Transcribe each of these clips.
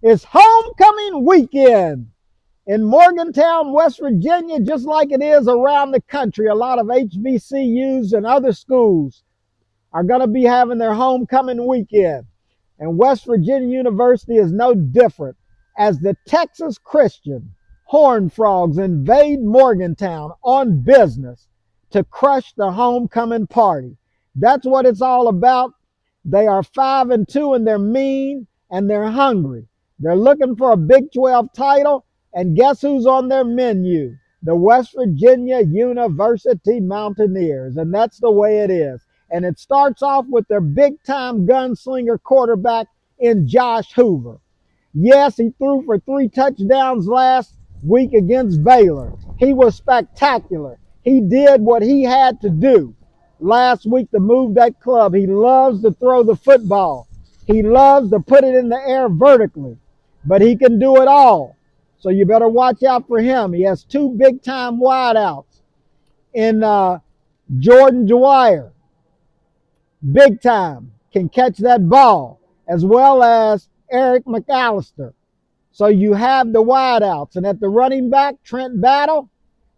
It's homecoming weekend in Morgantown, West Virginia, just like it is around the country. A lot of HBCUs and other schools are going to be having their homecoming weekend. And West Virginia University is no different as the Texas Christian Horned Frogs invade Morgantown on business to crush the homecoming party. That's what it's all about. They are 5-2 and they're mean and they're hungry. They're looking for a Big 12 title, and guess who's on their menu? The West Virginia University Mountaineers, and that's the way it is. And it starts off with their big-time gunslinger quarterback in Josh Hoover. Yes, he threw for 3 touchdowns last week against Baylor. He was spectacular. He did what he had to do last week to move that club. He loves to throw the football. He loves to put it in the air vertically, but he can do it all. So you better watch out for him. He has 2 big-time wideouts in Jordan Dwyer. Big time, can catch that ball, as well as Eric McAllister. So you have the wideouts. And at the running back, Trent Battle,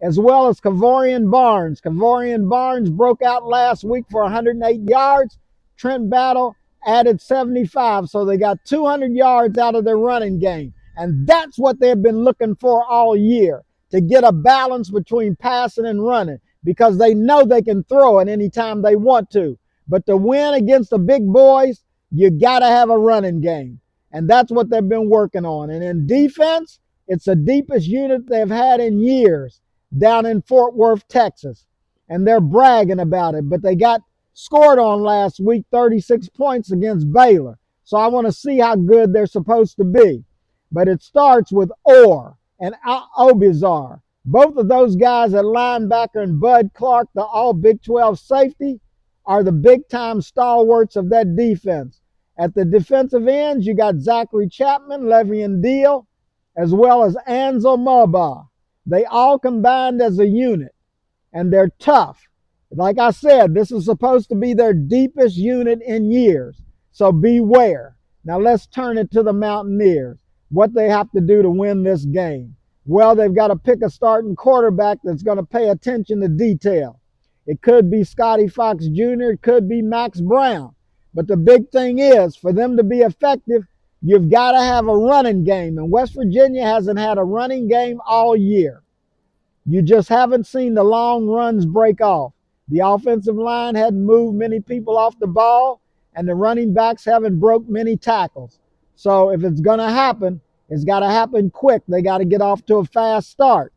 as well as Kavorian Barnes. Kavorian Barnes broke out last week for 108 yards. Trent Battle added 75. So they got 200 yards out of their running game. And that's what they've been looking for all year, to get a balance between passing and running, because they know they can throw it anytime they want to. But to win against the big boys, you got to have a running game. And that's what they've been working on. And in defense, it's the deepest unit they've had in years down in Fort Worth, Texas. And they're bragging about it. But they got scored on last week, 36 points against Baylor. So I want to see how good they're supposed to be. But it starts with Orr and Obizar. Both of those guys at linebacker and Bud Clark, the all Big 12 safety, are the big-time stalwarts of that defense. At the defensive ends, you got Zachary Chapman, Le'Veon Deal, as well as Ansel Mubah. They all combined as a unit, and they're tough. Like I said, this is supposed to be their deepest unit in years, so beware. Now let's turn it to the Mountaineers, what they have to do to win this game. Well, they've got to pick a starting quarterback that's going to pay attention to detail. It could be Scotty Fox Jr., it could be Max Brown. But the big thing is, for them to be effective, you've got to have a running game. And West Virginia hasn't had a running game all year. You just haven't seen the long runs break off. The offensive line hadn't moved many people off the ball, and the running backs haven't broke many tackles. So if it's going to happen, it's got to happen quick. They got to get off to a fast start.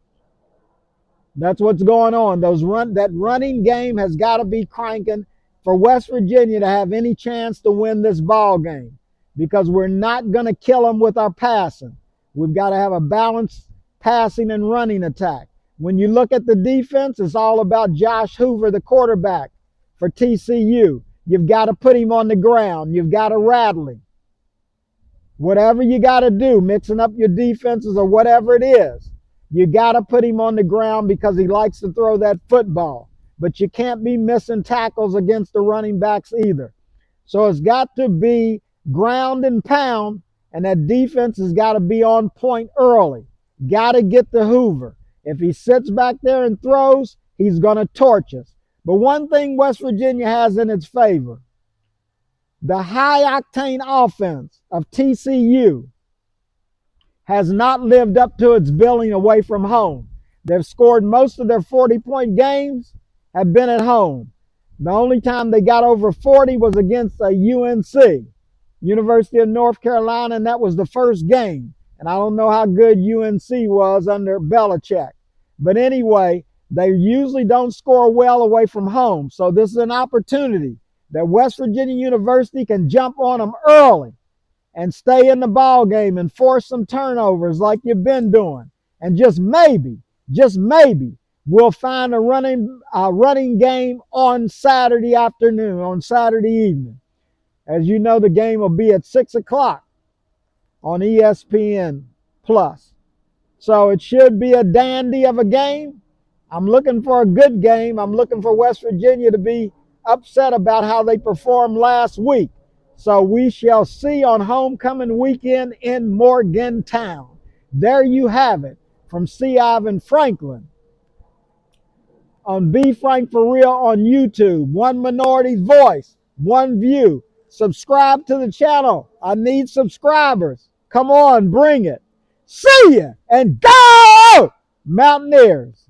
That's what's going on. That running game has got to be cranking for West Virginia to have any chance to win this ball game, because we're not going to kill them with our passing. We've got to have a balanced passing and running attack. When you look at the defense, it's all about Josh Hoover, the quarterback for TCU. You've got to put him on the ground. You've got to rattle him. Whatever you got to do, mixing up your defenses or whatever it is, you got to put him on the ground because he likes to throw that football. But you can't be missing tackles against the running backs either. So it's got to be ground and pound, and that defense has got to be on point early. Got to get to Hoover. If he sits back there and throws, he's going to torch us. But one thing West Virginia has in its favor, the high-octane offense of TCU has not lived up to its billing away from home. They've scored most of their 40-point games have been at home. The only time they got over 40 was against a UNC, University of North Carolina, and that was the first game. And I don't know how good UNC was under Belichick. But anyway, they usually don't score well away from home. So this is an opportunity that West Virginia University can jump on them early and stay in the ball game and force some turnovers like you've been doing. And just maybe, we'll find a running game on Saturday afternoon, on Saturday evening. As you know, the game will be at 6 o'clock on ESPN+. So it should be a dandy of a game. I'm looking for a good game. I'm looking for West Virginia to be upset about how they performed last week. So we shall see on homecoming weekend in Morgantown. There you have it from C. Ivan Franklin on Be Frank for Real on YouTube. One minority voice, one view. Subscribe to the channel. I need subscribers. Come on, bring it. See ya and go Mountaineers.